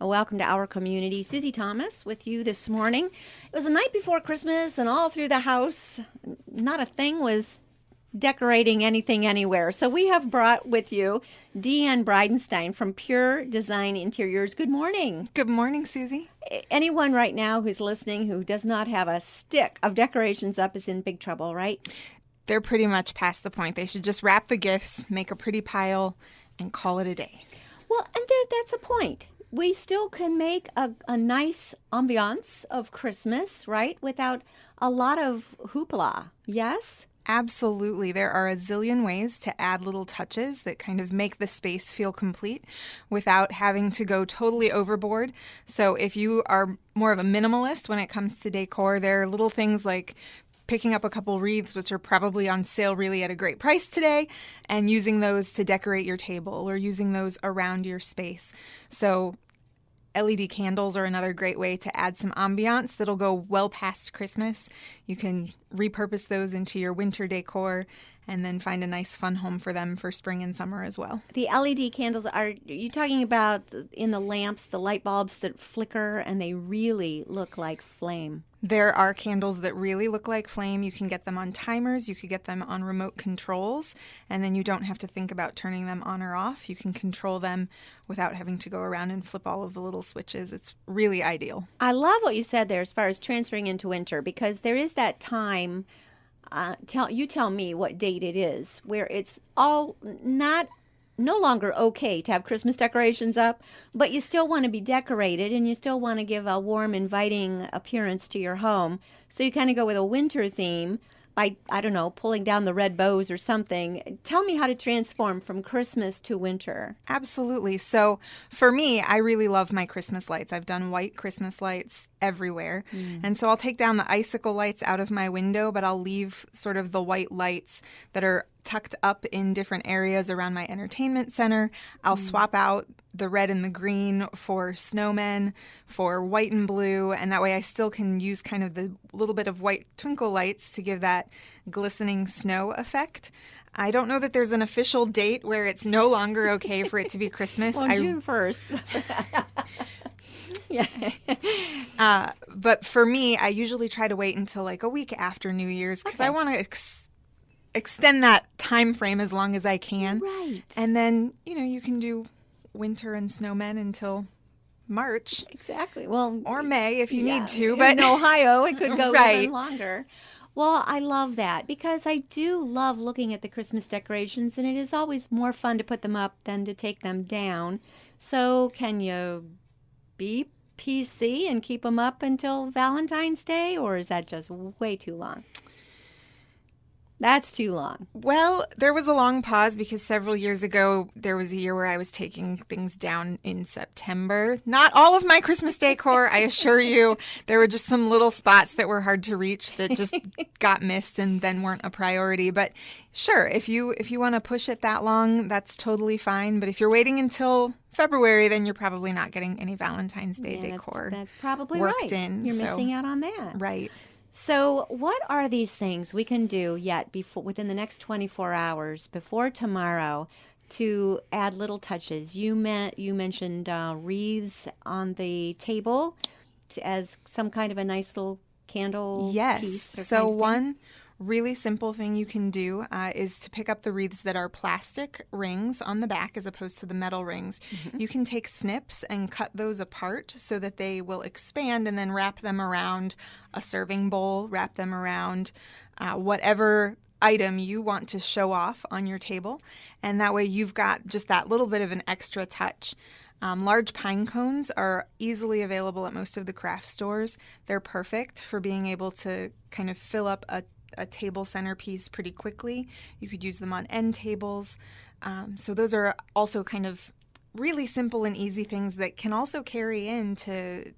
Welcome to our community. Susie Thomas with you this morning. It was the night before Christmas, and all through the house, not a thing was decorating anything anywhere. So we have brought with you Deanne Bridenstine from Pure Design Interiors. Good morning. Good morning, Susie. Anyone right now who's listening who does not have a stick of decorations up is in big trouble, right? They're pretty much past the point. They should just wrap the gifts, make a pretty pile, and call it a day. Well, and that's a point. We still can make a nice ambiance of Christmas, right? Without a lot of hoopla, yes? Absolutely. There are a zillion ways to add little touches that kind of make the space feel complete without having to go totally overboard. So if you are more of a minimalist when it comes to decor, there are little things like picking up a couple wreaths, which are probably on sale really at a great price today, and using those to decorate your table or using those around your space. So LED candles are another great way to add some ambiance that'll go well past Christmas. You can repurpose those into your winter decor and then find a nice fun home for them for spring and summer as well. The LED candles, are you talking about in the lamps, the light bulbs that flicker and they really look like flame? There are candles that really look like flame. You can get them on timers. You could get them on remote controls, and then you don't have to think about turning them on or off. You can control them without having to go around and flip all of the little switches. It's really ideal. I love what you said there as far as transferring into winter, because there is that time, tell me what date it is, where it's all no longer okay to have Christmas decorations up, but you still want to be decorated and you still want to give a warm, inviting appearance to your home. So you kind of go with a winter theme by, I don't know, pulling down the red bows or something. Tell me how to transform from Christmas to winter. Absolutely. So for me, I really love my Christmas lights. I've done white Christmas lights everywhere. And so I'll take down the icicle lights out of my window, but I'll leave sort of the white lights that are tucked up in different areas around my entertainment center. I'll swap out the red and the green for snowmen, for white and blue, and that way I still can use kind of the little bit of white twinkle lights to give that glistening snow effect. I don't know that there's an official date where it's no longer okay for it to be Christmas. Well, June 1st. Yeah. But for me, I usually try to wait until like a week after New Year's because I want to extend that time frame as long as I can. Right. And then, you can do winter and snowmen until March. Exactly. Well, or May if you need to. But in Ohio, it could go Right. even longer. Well, I love that because I do love looking at the Christmas decorations, and it is always more fun to put them up than to take them down. So can you be PC and keep them up until Valentine's Day, or is that just way too long? That's too long. Well, there was a long pause because several years ago, there was a year where I was taking things down in September. Not all of my Christmas decor, I assure you. There were just some little spots that were hard to reach that just got missed and then weren't a priority. But sure, if you want to push it that long, that's totally fine. But if you're waiting until February, then you're probably not getting any Valentine's Day decor. That's probably worked right. in. You're missing out on that. Right. So what are these things we can do yet within the next 24 hours before tomorrow to add little touches? You mentioned wreaths on the table as some kind of a nice little candle piece. Or So kind of thing? one really simple thing you can do is to pick up the wreaths that are plastic rings on the back as opposed to the metal rings. You can take snips and cut those apart so that they will expand and then wrap them around a serving bowl, wrap them around whatever item you want to show off on your table. And that way you've got just that little bit of an extra touch. Large pine cones are easily available at most of the craft stores. They're perfect for being able to kind of fill up a table centerpiece pretty quickly. You could use them on end tables. So those are also kind of really simple and easy things that can also carry into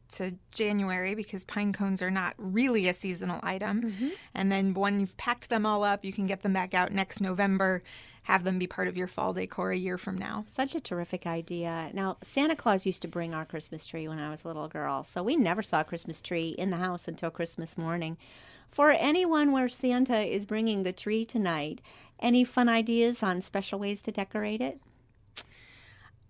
January because pine cones are not really a seasonal item. And then when you've packed them all up, you can get them back out next November, have them be part of your fall decor a year from now. Such a terrific idea. Now, Santa Claus used to bring our Christmas tree when I was a little girl, so we never saw a Christmas tree in the house until Christmas morning. For anyone where Santa is bringing the tree tonight, any fun ideas on special ways to decorate it?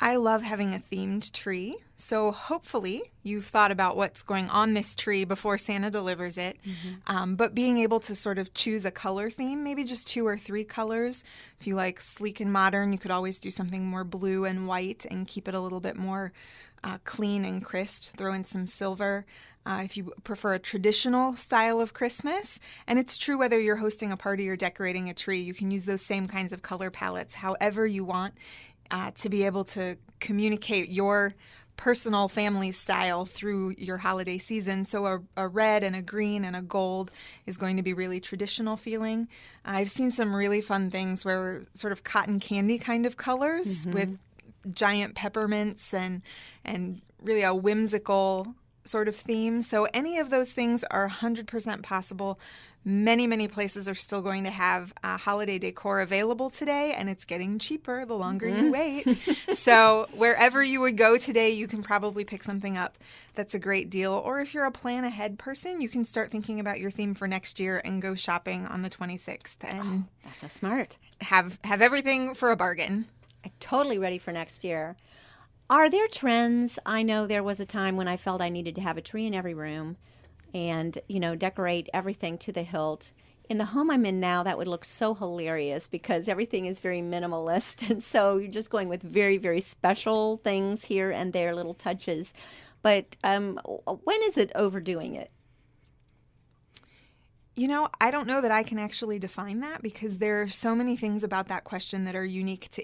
I love having a themed tree. So hopefully you've thought about what's going on this tree before Santa delivers it. But being able to sort of choose a color theme, maybe just 2 or 3 colors. If you like sleek and modern, you could always do something more blue and white and keep it a little bit more clean and crisp. Throw in some silver. If you prefer a traditional style of Christmas, and it's true whether you're hosting a party or decorating a tree, you can use those same kinds of color palettes however you want. To be able to communicate your personal family style through your holiday season. So a red and a green and a gold is going to be really traditional feeling. I've seen some really fun things where sort of cotton candy kind of colors with giant peppermints and really a whimsical sort of theme. So any of those things are 100% possible. Many, many places are still going to have holiday decor available today, and it's getting cheaper the longer you wait. So wherever you would go today, you can probably pick something up that's a great deal. Or if you're a plan ahead person, you can start thinking about your theme for next year and go shopping on the 26th and that's so smart. Have everything for a bargain. I'm totally ready for next year. Are there trends? I know there was a time when I felt I needed to have a tree in every room and, decorate everything to the hilt. In the home I'm in now, that would look so hilarious because everything is very minimalist. And so you're just going with very, very special things here and there, little touches. But when is it overdoing it? I don't know that I can actually define that because there are so many things about that question that are unique to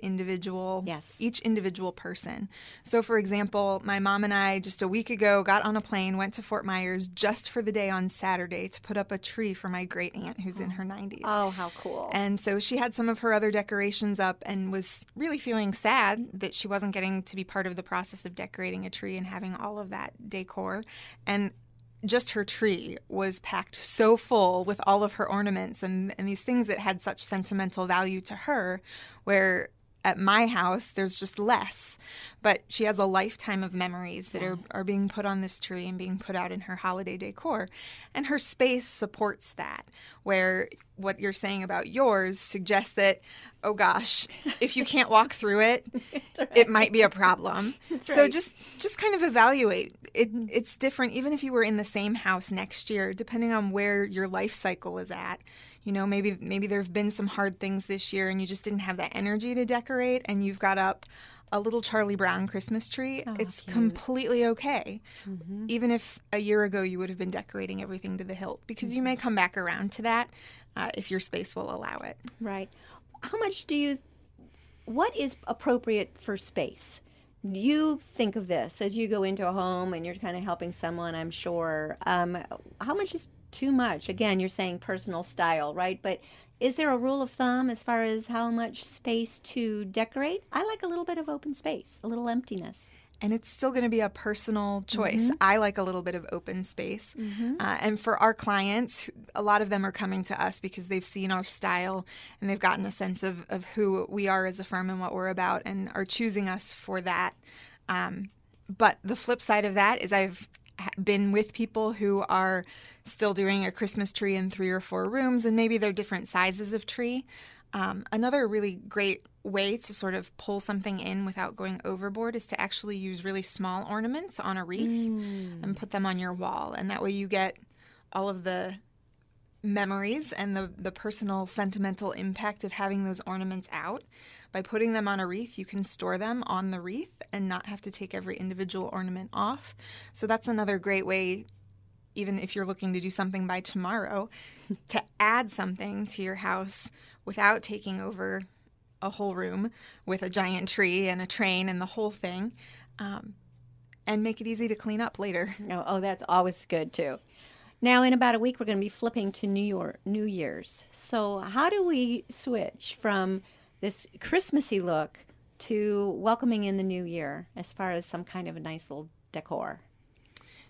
each individual person. So, for example, my mom and I just a week ago got on a plane, went to Fort Myers just for the day on Saturday to put up a tree for my great aunt who's in her 90s. Oh, how cool. And so she had some of her other decorations up and was really feeling sad that she wasn't getting to be part of the process of decorating a tree and having all of that decor. And just her tree was packed so full with all of her ornaments and these things that had such sentimental value to her, where at my house there's just less. But she has a lifetime of memories that are being put on this tree and being put out in her holiday decor. And her space supports that, where what you're saying about yours suggests that, oh gosh, if you can't walk through it, right. It might be a problem. That's so right. just kind of evaluate. It's different even if you were in the same house next year, depending on where your life cycle is at. Maybe there have been some hard things this year and you just didn't have that energy to decorate and you've got up a little Charlie Brown Christmas tree. It's cute. Completely okay. Even if a year ago you would have been decorating everything to the hilt, because you may come back around to that if your space will allow it. Right. What is appropriate for space? You think of this as you go into a home and you're kind of helping someone, I'm sure. How much is too much? Again, you're saying personal style, right? But is there a rule of thumb as far as how much space to decorate? I like a little bit of open space, a little emptiness. And it's still going to be a personal choice. I like a little bit of open space. And for our clients, a lot of them are coming to us because they've seen our style and they've gotten a sense of who we are as a firm and what we're about and are choosing us for that. But the flip side of that is I've been with people who are still doing a Christmas tree in 3 or 4 rooms, and maybe they're different sizes of tree. Another really great way to sort of pull something in without going overboard is to actually use really small ornaments on a wreath and put them on your wall. And that way you get all of the memories and the personal sentimental impact of having those ornaments out. By putting them on a wreath, you can store them on the wreath and not have to take every individual ornament off. So that's another great way, even if you're looking to do something by tomorrow, to add something to your house without taking over a whole room with a giant tree and a train and the whole thing, and make it easy to clean up later. Oh, that's always good too. Now, in about a week, we're going to be flipping to New Year's. So how do we switch from this Christmassy look to welcoming in the new year as far as some kind of a nice little decor?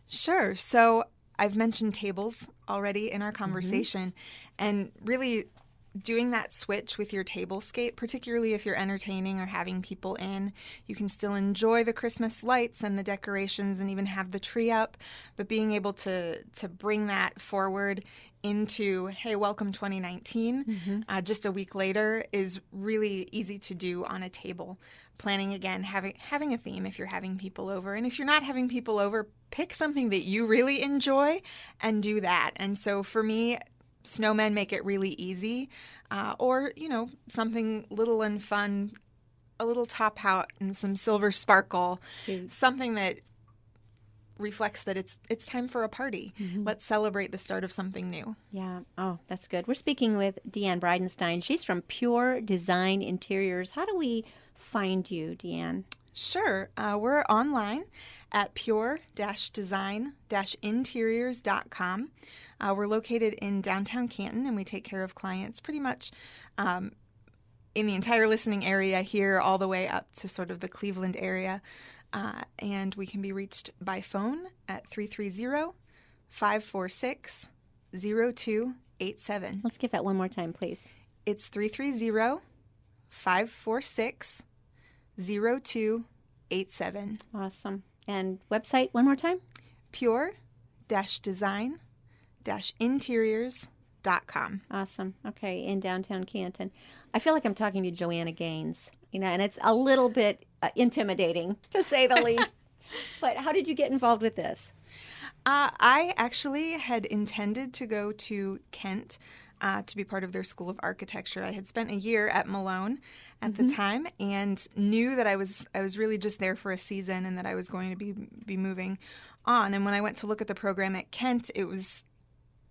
Sure. So I've mentioned tables already in our conversation, and really doing that switch with your tablescape, particularly if you're entertaining or having people in, you can still enjoy the Christmas lights and the decorations and even have the tree up, but being able to bring that forward into, hey, welcome 2019, just a week later is really easy to do on a table. planning again, having a theme if you're having people over. And if you're not having people over, pick something that you really enjoy and do that. And so for me, snowmen make it really easy. Or, something little and fun, a little top hat and some silver sparkle, something that reflects that it's time for a party. Mm-hmm. Let's celebrate the start of something new. Yeah. Oh, that's good. We're speaking with Deanne Bridenstine. She's from Pure Design Interiors. How do we find you, Deanne? Sure. We're online at pure-design-interiors.com. We're located in downtown Canton, and we take care of clients pretty much in the entire listening area here all the way up to sort of the Cleveland area. And we can be reached by phone at 330-546-0287. Let's give that one more time, please. It's 330-546-0287. Awesome. And website one more time? pure-design-interiors.com. Awesome. Okay, in downtown Canton. I feel like I'm talking to Joanna Gaines, and it's a little bit intimidating, to say the least. But how did you get involved with this? I actually had intended to go to Kent to be part of their School of Architecture. I had spent a year at Malone at the time and knew that I was really just there for a season and that I was going to be moving on. And when I went to look at the program at Kent, it was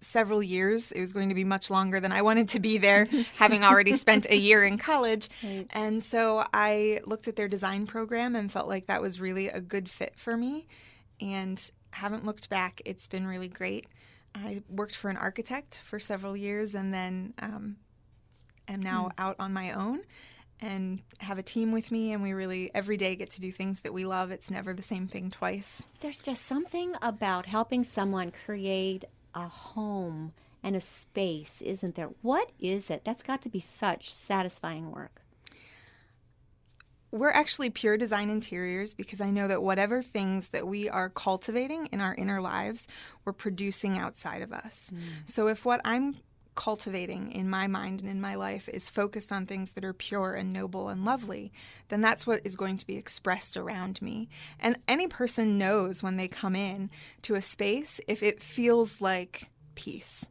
several years. It was going to be much longer than I wanted to be there, having already spent a year in college. Right. And so I looked at their design program and felt like that was really a good fit for me and haven't looked back. It's been really great. I worked for an architect for several years and then am now out on my own and have a team with me, and we really every day get to do things that we love. It's never the same thing twice. There's just something about helping someone create a home and a space, isn't there? What is it? That's got to be such satisfying work. We're actually Pure Design Interiors because I know that whatever things that we are cultivating in our inner lives, we're producing outside of us. So if what I'm cultivating in my mind and in my life is focused on things that are pure and noble and lovely, then that's what is going to be expressed around me. And any person knows when they come in to a space if it feels like peace.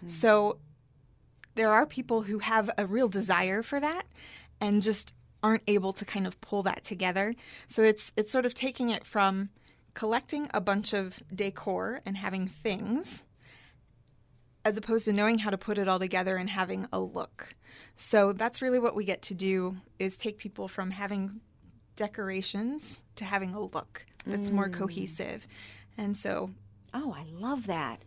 So there are people who have a real desire for that and just aren't able to kind of pull that together. So it's sort of taking it from collecting a bunch of decor and having things as opposed to knowing how to put it all together and having a look. So that's really what we get to do, is take people from having decorations to having a look that's more cohesive. And so... Oh, I love that.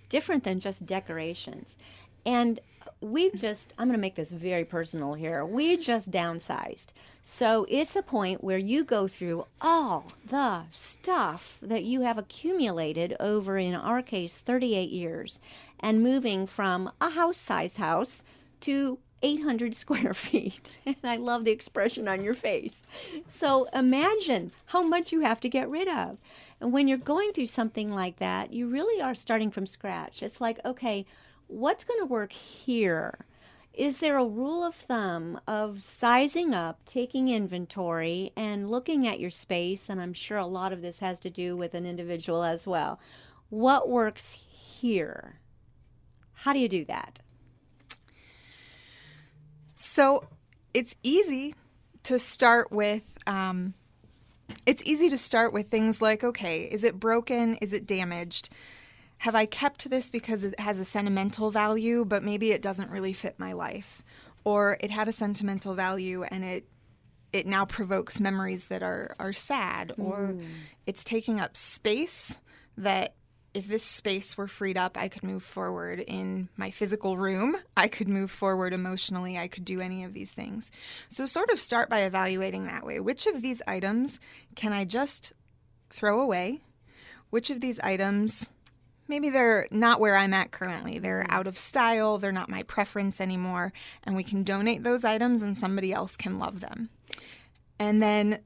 Different than just decorations. And I'm going to make this very personal here. We just downsized. So it's a point where you go through all the stuff that you have accumulated over, in our case, 38 years, and moving from a house-sized house to 800 square feet. And I love the expression on your face. So imagine how much you have to get rid of. And when you're going through something like that, you really are starting from scratch. It's like, okay, what's going to work here? Is there a rule of thumb of sizing up, taking inventory, and looking at your space? And I'm sure a lot of this has to do with an individual as well. What works here? How do you do that? So it's easy to start with things like, okay, is it broken? Is it damaged? Have I kept this because it has a sentimental value, but maybe it doesn't really fit my life? Or it had a sentimental value and it now provokes memories that are sad, or it's taking up space that if this space were freed up, I could move forward in my physical room. I could move forward emotionally. I could do any of these things. So sort of start by evaluating that way. Which of these items can I just throw away? Which of these items, maybe they're not where I'm at currently. They're out of style. They're not my preference anymore. And we can donate those items and somebody else can love them. And then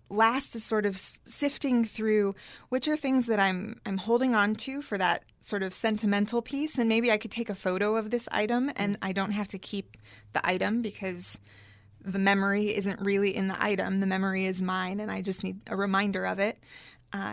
last is sort of sifting through which are things that I'm holding on to for that sort of sentimental piece. And maybe I could take a photo of this item and I don't have to keep the item because the memory isn't really in the item. The memory is mine, and I just need a reminder of it.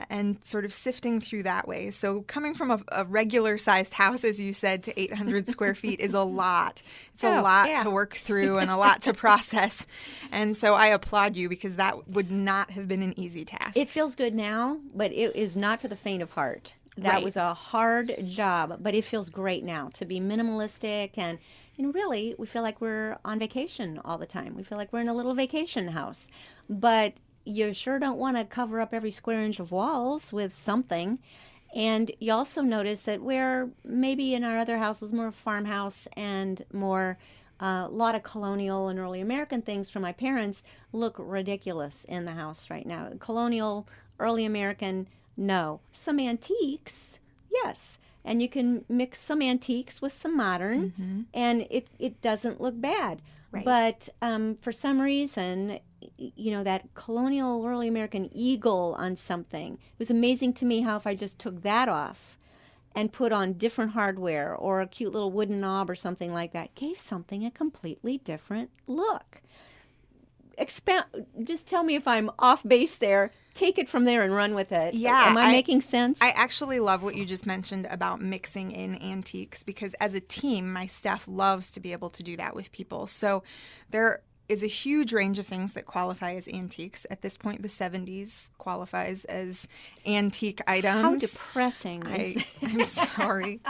And sort of sifting through that way. So coming from a regular-sized house, as you said, to 800 square feet is a lot. It's a lot to work through and a lot to process. And so I applaud you, because that would not have been an easy task. It feels good now, but it is not for the faint of heart. That was a hard job, but it feels great now to be minimalistic. And really, we feel like we're on vacation all the time. We feel like we're in a little vacation house. But you sure don't want to cover up every square inch of walls with something. And you also notice that where maybe in our other house was more farmhouse and more a lot of colonial and early American things from my parents look ridiculous in the house right now. Colonial, early American, no. Some antiques, yes. And you can mix some antiques with some modern, and it doesn't look bad. Right. But for some reason, that colonial early American eagle on something, it was amazing to me how if I just took that off and put on different hardware or a cute little wooden knob or something like that, gave something a completely different look. Just tell me if I'm off base there. Take it from there and run with it. Yeah. Am I making sense? I actually love what you just mentioned about mixing in antiques, because as a team, my staff loves to be able to do that with people. So there is a huge range of things that qualify as antiques. At this point, the 70s qualifies as antique items. How depressing. I'm sorry.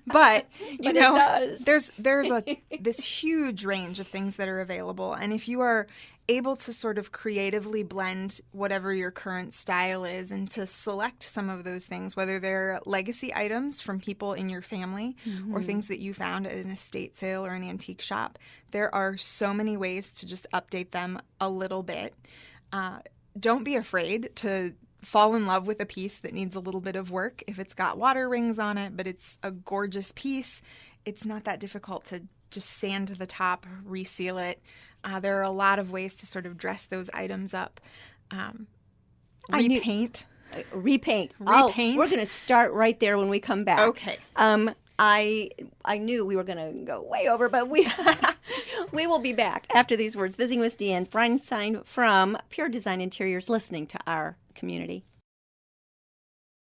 But, But it does. there's this huge range of things that are available. And if you are able to sort of creatively blend whatever your current style is and to select some of those things, whether they're legacy items from people in your family or things that you found at an estate sale or an antique shop, there are so many ways to just update them a little bit. Don't be afraid to fall in love with a piece that needs a little bit of work. If it's got water rings on it, but it's a gorgeous piece, it's not that difficult to just sand the top, reseal it. There are a lot of ways to sort of dress those items up. Repaint. Repaint. Oh, we're going to start right there when we come back. Okay. I knew we were going to go way over, but we will be back after these words, visiting with Deanne Breinstein from Pure Design Interiors, listening to our community.